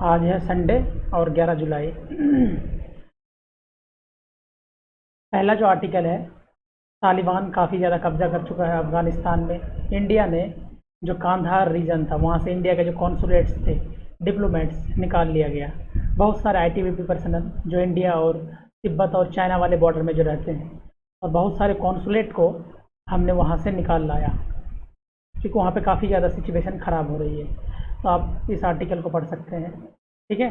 आज है संडे और 11 जुलाई। पहला जो आर्टिकल है, तालिबान काफ़ी ज़्यादा कब्जा कर चुका है अफ़गानिस्तान में। इंडिया ने जो कांधार रीजन था वहाँ से इंडिया के जो कॉन्सुलेट्स थे, डिप्लोमेट्स निकाल लिया गया। बहुत सारे आईटीबीपी पर्सनल जो इंडिया और तिब्बत और चाइना वाले बॉर्डर में जो रहते हैं, और बहुत सारे कॉन्सुलेट को हमने वहाँ से निकाल लाया, क्योंकि वहाँ पे काफ़ी ज़्यादा सिचुएशन ख़राब हो रही है। तो आप इस आर्टिकल को पढ़ सकते हैं। ठीक है।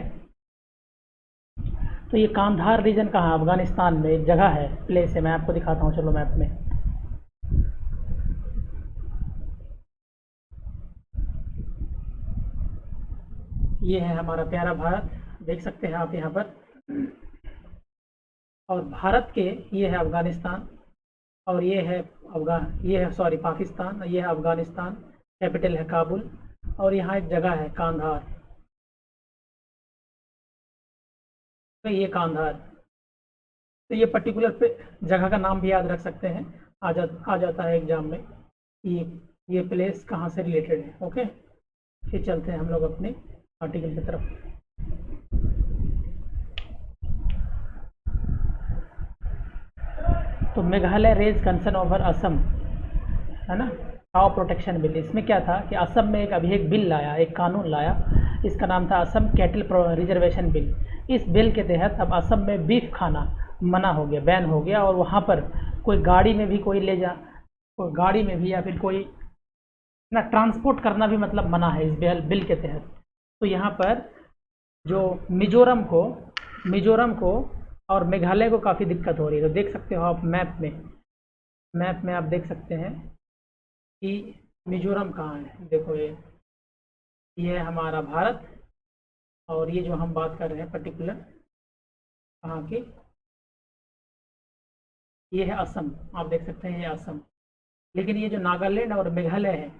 तो ये कांधार रीजन कहाँ, अफगानिस्तान में एक जगह है, प्लेस है। मैं आपको दिखाता हूँ, चलो मैप में। ये है हमारा प्यारा भारत, देख सकते हैं आप यहाँ पर। और भारत के ये है अफगानिस्तान, और ये है सॉरी पाकिस्तान, ये है अफगानिस्तान। कैपिटल है काबुल, और यहाँ एक जगह है कांधार। तो ये कांधार, तो ये पर्टिकुलर पे जगह का नाम भी याद रख सकते हैं। आ जाता है एग्जाम में ये ये प्लेस कहाँ से रिलेटेड है। ओके, फिर चलते हैं हम लोग अपने आर्टिकल की तरफ। तो Meghalaya raise concern over Assam, है ना, काउ प्रोटेक्शन बिल। इसमें क्या था कि असम में अभी एक बिल लाया, एक कानून लाया। इसका नाम था असम कैटल रिजर्वेशन बिल। इस बिल के तहत अब असम में बीफ खाना मना हो गया, बैन हो गया। और वहाँ पर कोई गाड़ी में भी कोई ले जा कोई गाड़ी में भी या फिर कोई ना ट्रांसपोर्ट करना भी मतलब मना है इस बिल के तहत। तो यहाँ पर जो मिजोरम को और मेघालय को काफ़ी दिक्कत हो रही है। तो देख सकते हो आप मैप में आप देख सकते हैं कि मिजोरम कहाँ है। देखो, ये है हमारा भारत, और ये जो हम बात कर रहे हैं पर्टिकुलर कहाँ की, ये है असम। आप देख सकते हैं ये असम। लेकिन ये जो नागालैंड और मेघालय है,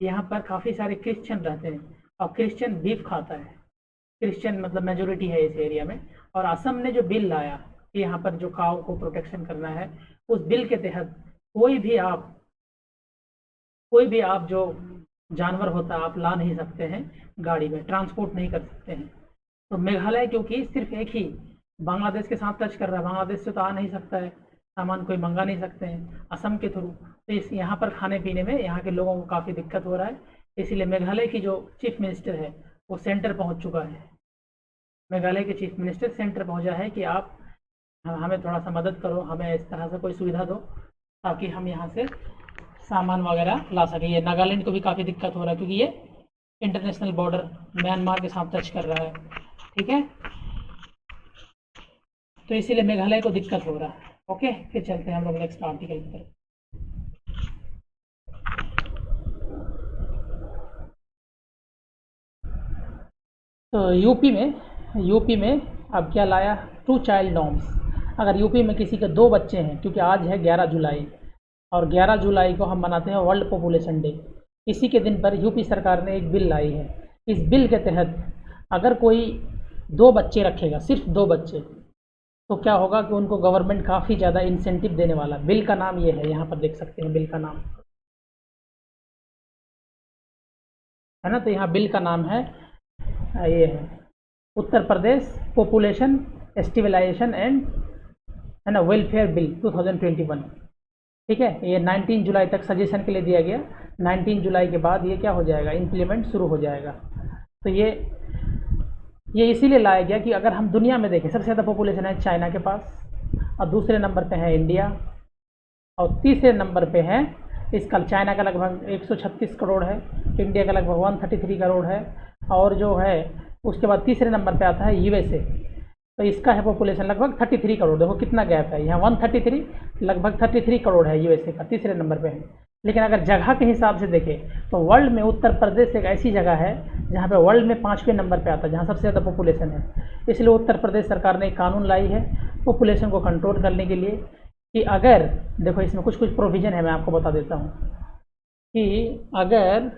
यहाँ पर काफ़ी सारे क्रिश्चियन रहते हैं, और क्रिश्चियन बीफ खाता है। क्रिश्चियन मतलब मेजोरिटी है इस एरिया में। और असम ने जो बिल लाया कि यहाँ पर जो काऊ को प्रोटेक्शन करना है, उस बिल के तहत कोई भी आप कोई भी आप जो जानवर होता है आप ला नहीं सकते हैं, गाड़ी में ट्रांसपोर्ट नहीं कर सकते हैं। तो मेघालय क्योंकि सिर्फ एक ही बांग्लादेश के साथ टच कर रहा है, बांग्लादेश से तो आ नहीं सकता है, सामान कोई मंगा नहीं सकते हैं असम के थ्रू। तो इस यहाँ पर खाने पीने में यहाँ के लोगों को काफ़ी दिक्कत हो रहा है। इसीलिए मेघालय की जो चीफ मिनिस्टर है वो सेंटर पहुँच चुका है। मेघालय के चीफ मिनिस्टर सेंटर पहुँचा है कि आप हमें थोड़ा सा मदद करो, हमें इस तरह से कोई सुविधा दो ताकि हम यहाँ से सामान वगैरह ला सकें। ये नागालैंड को भी काफ़ी दिक्कत हो रहा है, क्योंकि ये इंटरनेशनल बॉर्डर म्यांमार के साथ टच कर रहा है। ठीक है, तो इसीलिए मेघालय को दिक्कत हो रहा है। ओके, फिर चलते हैं हम लोग नेक्स्ट आर्टिकल की तरफ। तो यूपी में अब क्या लाया, टू चाइल्ड नॉर्म्स। अगर यूपी में किसी के दो बच्चे हैं, क्योंकि आज है 11 जुलाई, और 11 जुलाई को हम मनाते हैं वर्ल्ड पॉपुलेशन डे। इसी के दिन पर यूपी सरकार ने एक बिल लाई है। इस बिल के तहत अगर कोई दो बच्चे रखेगा, सिर्फ दो बच्चे, तो क्या होगा कि उनको गवर्नमेंट काफ़ी ज़्यादा इंसेंटिव देने वाला। बिल का नाम ये है, यहाँ पर देख सकते हैं बिल का नाम, है ना। तो यहाँ बिल का नाम है, ये है Uttar Pradesh population stabilization and, है ना, वेलफेयर बिल 2021। ठीक है, ये 19 जुलाई तक सजेशन के लिए दिया गया। 19 जुलाई के बाद ये क्या हो जाएगा, इम्प्लीमेंट शुरू हो जाएगा। तो ये इसीलिए लाया गया कि अगर हम दुनिया में देखें, सबसे ज़्यादा पॉपुलेशन है चाइना के पास, और दूसरे नंबर पे है इंडिया, और तीसरे नंबर पे है इसका चाइना का लगभग 136 करोड़ है, इंडिया का लगभग 133 करोड़ है, और जो है उसके बाद तीसरे नंबर पे आता है यूएसए। तो इसका है पॉपुलेशन लगभग 33 करोड़। देखो कितना गैप है, यहाँ 133 लगभग 33 करोड़ है यूएसए का, तीसरे नंबर पे है। लेकिन अगर जगह के हिसाब से देखें तो वर्ल्ड में उत्तर प्रदेश एक ऐसी जगह है जहाँ पे वर्ल्ड में 5वें नंबर पे आता है, जहाँ सबसे ज़्यादा पॉपुलेशन है। इसलिए उत्तर प्रदेश सरकार ने एक कानून लाई है पॉपुलेशन को कंट्रोल करने के लिए, कि अगर, देखो इसमें कुछ कुछ प्रोविज़न है, मैं आपको बता देता हूँ कि अगर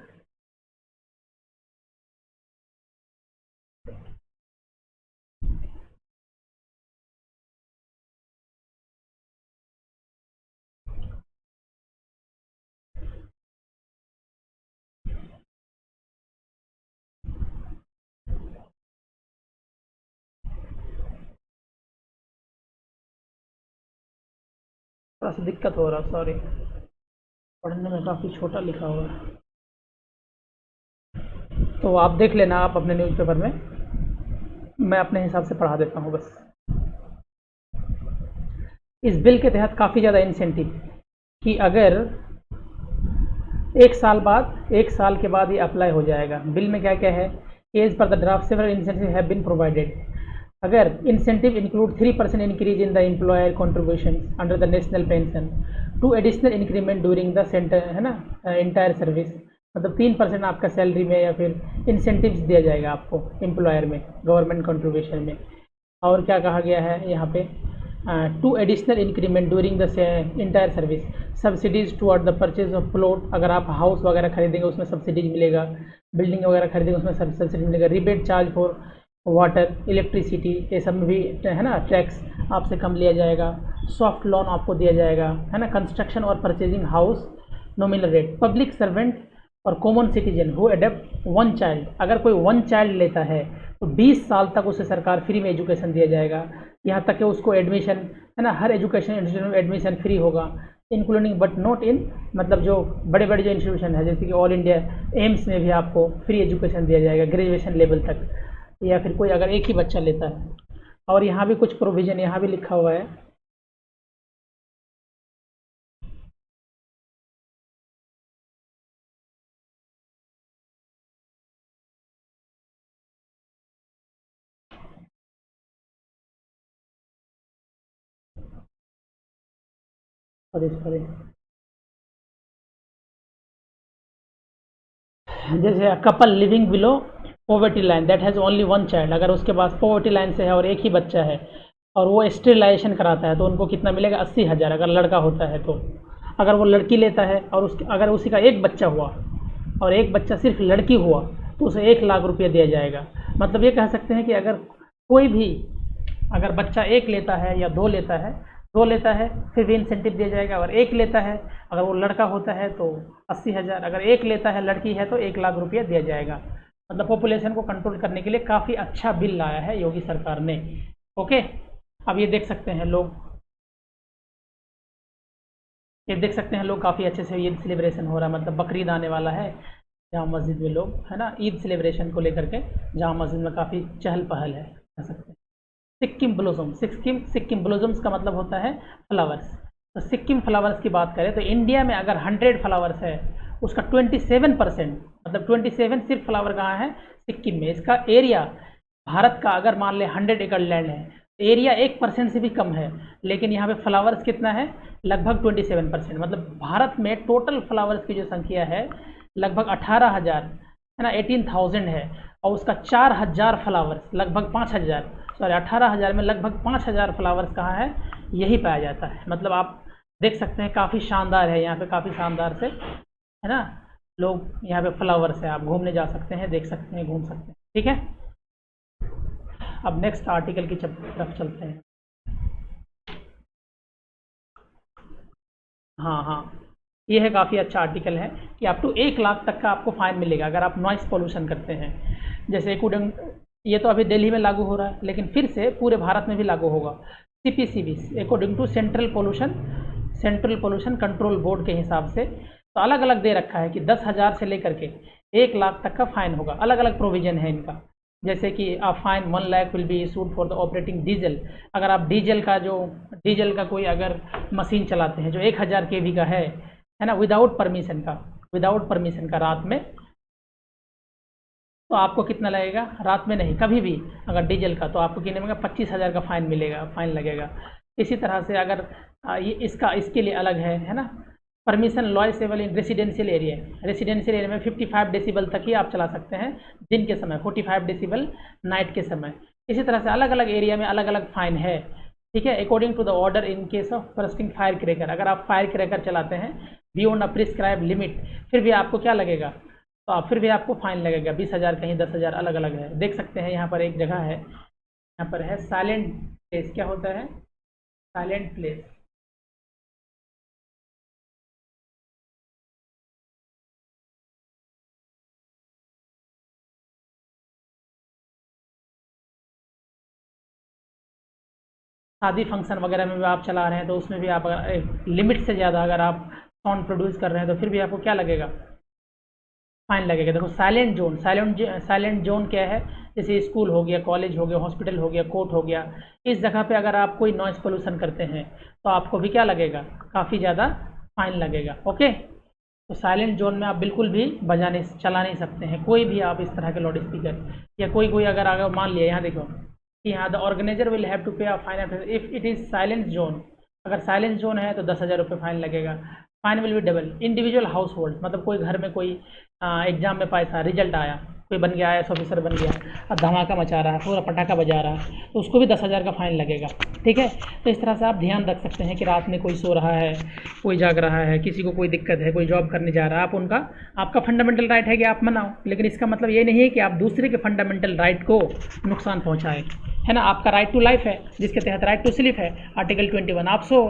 थोड़ा सा दिक्कत हो रहा, सॉरी, पढ़ने में काफ़ी छोटा लिखा हुआ है। तो आप देख लेना आप अपने न्यूज़पेपर में, मैं अपने हिसाब से पढ़ा देता हूँ बस। इस बिल के तहत काफ़ी ज़्यादा इंसेंटिव कि अगर 1 साल के बाद ये अप्लाई हो जाएगा। बिल में क्या क्या है? As per the draft several incentive have been provided. अगर incentive include 3% increase in the employer contribution under the national pension, two additional increment during the center, है ना, इंटायर सर्विस। मतलब 3% आपका सैलरी में या फिर इंसेंटिव्स दिया जाएगा आपको एम्प्लॉयर में, गवर्नमेंट कॉन्ट्रीब्यूशन में। और क्या कहा गया है यहाँ पे? Two additional increment during the entire service, subsidies toward the purchase of plot. अगर आप हाउस वगैरह खरीदेंगे उसमें सब्सिडीज मिलेगा, बिल्डिंग वगैरह खरीदेंगे उसमें सब्सिडी मिलेगा, rebate charge for water electricity, ये सब में भी, है ना, टैक्स आपसे कम लिया जाएगा। सॉफ्ट लोन आपको दिया जाएगा, है ना, कंस्ट्रक्शन और purchasing house nominal rate. Public servant और common citizen who adopt one child, अगर कोई वन चाइल्ड लेता है तो 20 साल तक उसे सरकार फ्री में एजुकेशन दिया जाएगा। यहाँ तक कि उसको एडमिशन, है ना, हर एजुकेशन इंस्टीट्यूट में एडमिशन फ्री होगा, इंक्लूडिंग बट नॉट इन, मतलब जो बड़े बड़े जो इंस्टीट्यूशन है जैसे कि ऑल इंडिया एम्स में भी आपको फ्री एजुकेशन दिया जाएगा ग्रेजुएशन लेवल तक, या फिर कोई अगर एक ही बच्चा लेता है। और यहाँ भी कुछ प्रोविज़न यहाँ भी लिखा हुआ है। और इस पर जैसे couple living below poverty line that has only one child, अगर उसके पास पॉवर्टी लाइन से है और एक ही बच्चा है और वो स्टेरिलाइजेशन कराता है तो उनको कितना मिलेगा? 80,000 अगर लड़का होता है तो। अगर वो लड़की लेता है और उसके अगर उसी का एक बच्चा हुआ और एक बच्चा सिर्फ लड़की हुआ तो उसे 1 लाख रुपया दिया जाएगा। मतलब ये कह सकते हैं कि अगर कोई भी, अगर बच्चा एक लेता है या दो लेता है फिर भी इंसेंटिव दिया जाएगा। अगर एक लेता है, अगर वो लड़का होता है तो 80,000, अगर एक लेता है लड़की है तो 1 लाख रुपया दिया जाएगा। मतलब पॉपुलेशन को कंट्रोल करने के लिए काफ़ी अच्छा बिल लाया है योगी सरकार ने। ओके, अब ये देख सकते हैं लोग काफ़ी अच्छे से ईद सेलिब्रेशन हो रहा है, मतलब बकरीद आने वाला है। जामा मस्जिद में लोग, है ना, ईद सेलिब्रेशन को लेकर के जामा मस्जिद में काफ़ी चहल पहल है, कह सकते हैं। सिक्किम ब्लॉसम, सिक्किम ब्लॉसम्स का मतलब होता है फ्लावर्स। तो सिक्किम फ्लावर्स की बात करें तो इंडिया में अगर 100 फ्लावर्स है उसका 27%, मतलब 27 सिर्फ फ्लावर कहाँ है? सिक्किम में। इसका एरिया भारत का अगर मान लें 100 एकड़ लैंड है, एरिया 1% से भी कम है, लेकिन यहाँ पे फ्लावर्स कितना है? लगभग 27%। मतलब भारत में टोटल फ्लावर्स की जो संख्या है लगभग 18,000, है ना, 18,000 है। और उसका 4,000 फ्लावर्स, लगभग 5,000, सॉरी 18,000 में लगभग 5,000 फ्लावर्स कहाँ है? यही पाया जाता है। मतलब आप देख सकते हैं काफ़ी शानदार है यहाँ पे, काफ़ी शानदार से, है ना, लोग यहाँ पे फ्लावर्स है, आप घूमने जा सकते हैं, देख सकते हैं, घूम सकते हैं। ठीक है, अब नेक्स्ट आर्टिकल की तरफ चलते हैं। हाँ हाँ, ये है काफ़ी अच्छा आर्टिकल है कि अप टू 1 लाख तक का आपको फाइन मिलेगा अगर आप नॉइस पोल्यूशन करते हैं। जैसे अकॉर्डिंग, ये तो अभी दिल्ली में लागू हो रहा है लेकिन फिर से पूरे भारत में भी लागू होगा। CPCB according to central pollution control board के हिसाब से तो अलग अलग दे रखा है कि 10,000 से लेकर के 1 लाख तक का फाइन होगा। अलग अलग प्रोविजन है इनका। जैसे कि a fine 1 lakh will be issued for the operating diesel. अगर आप डीजल का कोई अगर मशीन चलाते हैं जो 1,000 kV का है ना, विदाउट परमिशन का रात में, तो आपको कितना लगेगा? रात में नहीं, कभी भी अगर डीजल का, तो आपको कितने में 25,000 का फाइन लगेगा। इसी तरह से अगर ये इसके लिए अलग है ना, परमिशन लॉयसेबल इन रेसिडेंशियल एरिया में 55 डेसिबल तक ही आप चला सकते हैं दिन के समय, 45 डेसिबल नाइट के समय। इसी तरह से अलग अलग एरिया में अलग अलग फाइन है। ठीक है, according to the order in case of bursting firecracker, अगर आप फायर क्रैकर चलाते हैं बियॉन्ड अ प्रिस्क्राइब लिमिट, फिर भी आपको क्या लगेगा? तो फिर भी आपको फाइन लगेगा 20,000, कहीं 10,000, अलग अलग है। देख सकते हैं यहाँ पर एक जगह है, यहाँ पर है साइलेंट प्लेस। क्या होता है साइलेंट प्लेस? शादी फंक्शन वगैरह में भी आप चला रहे हैं तो उसमें भी आप अगर लिमिट से ज़्यादा अगर आप साउंड प्रोड्यूस कर रहे हैं तो फिर भी आपको क्या लगेगा, फाइन लगेगा। देखो साइलेंट जोन क्या है, जैसे स्कूल हो गया, कॉलेज हो गया, हॉस्पिटल हो गया, कोर्ट हो गया, इस जगह पे अगर आप कोई नॉइज़ पोल्यूशन करते हैं तो आपको भी क्या लगेगा, काफ़ी ज़्यादा फाइन लगेगा। ओके, तो साइलेंट जोन में आप बिल्कुल भी चला नहीं सकते हैं कोई भी आप इस तरह के लाउड स्पीकर, या कोई अगर मान लिया यहाँ देखो कि यहाँ the organizer will have to pay a fine if it is silent zone. अगर साइलेंट जोन है तो 10,000 रुपये फाइन लगेगा। Fine will be double. Individual household, मतलब कोई घर में कोई एग्जाम में पास रिजल्ट आया, कोई बन गया IAS ऑफिसर बन गया, अब धमाका मचा रहा है, पूरा पटाखा बजा रहा है, तो उसको भी 10,000 का फाइन लगेगा। ठीक है, तो इस तरह से आप ध्यान रख सकते हैं कि रात में कोई सो रहा है, कोई जाग रहा है, किसी को कोई दिक्कत है, कोई जॉब करने जा रहा है, आपका फंडामेंटल राइट है कि आप मनाओ, लेकिन इसका मतलब ये नहीं है कि आप दूसरे के फंडामेंटल राइट को नुकसान पहुँचाएँ, है ना। आपका राइट टू लाइफ है जिसके तहत राइट टू स्लीप है, आर्टिकल 21, आप सो,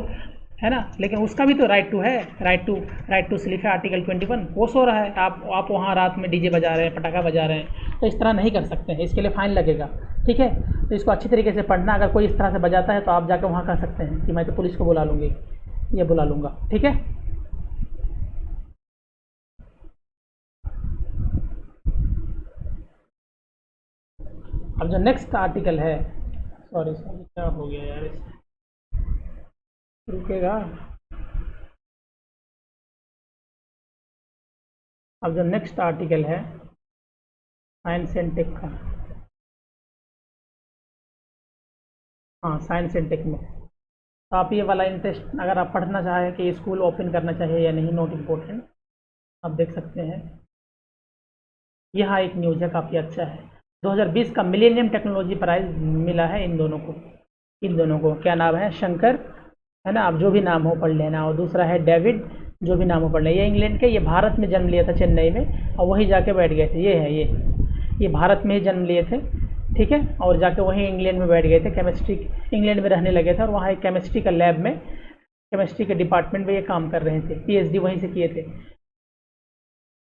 है ना, लेकिन उसका भी तो राइट टू है, राइट टू स्लीप है, आर्टिकल 21, वो सो रहा है, आप वहाँ रात में डीजे बजा रहे हैं, पटाखा बजा रहे हैं, तो इस तरह नहीं कर सकते हैं, इसके लिए फ़ाइन लगेगा। ठीक है, तो इसको अच्छी तरीके से पढ़ना। अगर कोई इस तरह से बजाता है तो आप जाकर वहाँ कह सकते हैं कि मैं तो पुलिस को बुला लूँगी, ये बुला लूँगा। ठीक है, अब जो नेक्स्ट आर्टिकल है, सॉरी क्या हो गया यार, रुकेगा। अब जो नेक्स्ट आर्टिकल है साइंस एंड टेक का, हाँ साइंस एंड टेक में, तो आप ये वाला इंटरेस्ट अगर आप पढ़ना चाहें कि स्कूल ओपन करना चाहिए या नहीं, नॉट इम्पोर्टेंट, आप देख सकते हैं। यहाँ एक न्यूज़ है, काफ़ी अच्छा है। 2020 का मिलेनियम टेक्नोलॉजी प्राइज़ मिला है इन दोनों को क्या नाम है, शंकर, है ना, आप जो भी नाम हो पढ़ लेना, और दूसरा है डेविड, जो भी नाम हो पढ़ लेना। ये इंग्लैंड के, ये भारत में जन्म लिया था चेन्नई में, और वहीं जाके बैठ गए थे। ये भारत में ही जन्म लिए थे, ठीक है, और जाके वहीं इंग्लैंड में बैठ गए थे, केमिस्ट्री इंग्लैंड में रहने लगे थे, और वहाँ एक केमिस्ट्री का लैब में, केमिस्ट्री के डिपार्टमेंट में ये काम कर रहे थे, PhD वहीं से किए थे।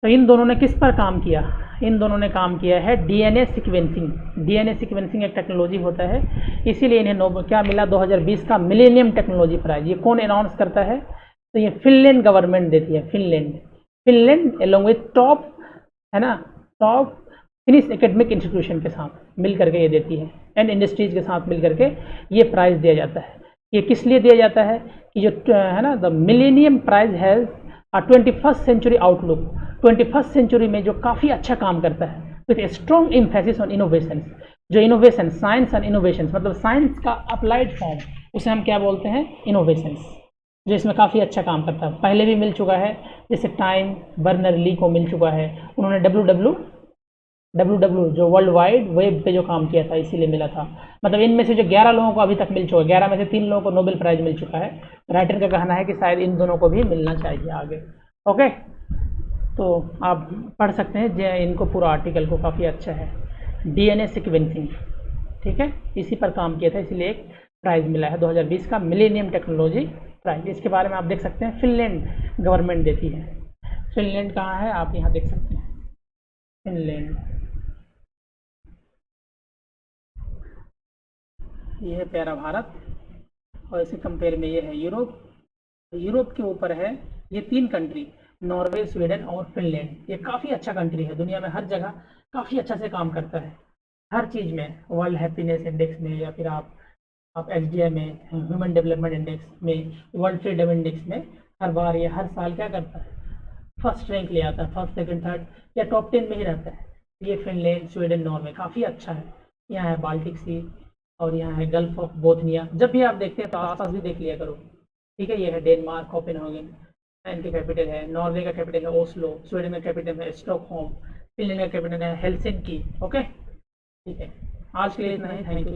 तो इन दोनों ने किस पर काम किया, इन दोनों ने काम किया है DNA सिक्वेंसिंग एक टेक्नोलॉजी होता है, इसीलिए इन्हें क्या मिला, 2020 का मिलेनियम टेक्नोलॉजी प्राइज। ये कौन अनाउंस करता है, तो ये फिनलैंड गवर्नमेंट देती है, फिनलैंड एलोंग विथ टॉप, है ना, टॉप फिनिश एकेडमिक इंस्टीट्यूशन के साथ मिल करके ये देती है, एंड इंडस्ट्रीज के साथ मिल करके ये प्राइज़ दिया जाता है। ये किस लिए दिया जाता है कि जो है ना, the millennium prize has 21st century outlook, 21st century में जो काफ़ी अच्छा काम करता है, with a strong emphasis on innovation. जो इनोवेशन, साइंस एंड इनोवेशन, मतलब साइंस का अप्लाइड फॉर्म, उसे हम क्या बोलते हैं, इनोवेशंस, जो इसमें काफ़ी अच्छा काम करता है। पहले भी मिल चुका है, जैसे टाइम बर्नर ली को मिल चुका है, उन्होंने WW जो वर्ल्ड वाइड वेब पे जो काम किया था, इसीलिए मिला था। मतलब इनमें से जो 11 लोगों को अभी तक मिल चुका है, 11 में से 3 लोगों को नोबेल प्राइज़ मिल चुका है। राइटर का कहना है कि शायद इन दोनों को भी मिलना चाहिए आगे। ओके, तो आप पढ़ सकते हैं इनको, पूरा आर्टिकल को, काफ़ी अच्छा है। DNA सिक्वेंसिंग, ठीक है, इसी पर काम किया था, इसलिए एक प्राइज़ मिला है 2020 का मिलेनियम टेक्नोलॉजी प्राइज़। इसके बारे में आप देख सकते हैं, फिनलैंड गवर्नमेंट देती है। फिनलैंड कहाँ है, आप यहाँ देख सकते हैं, फिनलैंड, ये है प्यारा भारत, और इसे कंपेयर में ये है यूरोप के ऊपर है ये 3 कंट्री, नॉर्वे, स्वीडन और फिनलैंड। ये काफ़ी अच्छा कंट्री है, दुनिया में हर जगह काफ़ी अच्छा से काम करता है, हर चीज़ में, वर्ल्ड हैप्पीनेस इंडेक्स में, या फिर आप HDI में, ह्यूमन डेवलपमेंट इंडेक्स में, वर्ल्ड फ्रीडम इंडेक्स में, हर बार ये हर साल क्या करता है, फर्स्ट रैंक ले आता है, फर्स्ट सेकंड थर्ड या टॉप 10 में ही रहता है। ये फिनलैंड, स्वीडन, नॉर्वे काफ़ी अच्छा है। यहाँ है बाल्टिक सी, और यहाँ है गल्फ ऑफ बोथनिया। जब भी आप देखते हैं तो आसपास भी देख लिया करो, ठीक है। ये है डेनमार्क, कोपेनहेगन, इनके कैपिटल है, नॉर्वे का कैपिटल है ओस्लो, स्वीडन का कैपिटल है स्टॉकहोम, फिनलैंड का कैपिटल है हेलसिंकी। ओके, ठीक है, आज के लिए इतना ही। Thank you.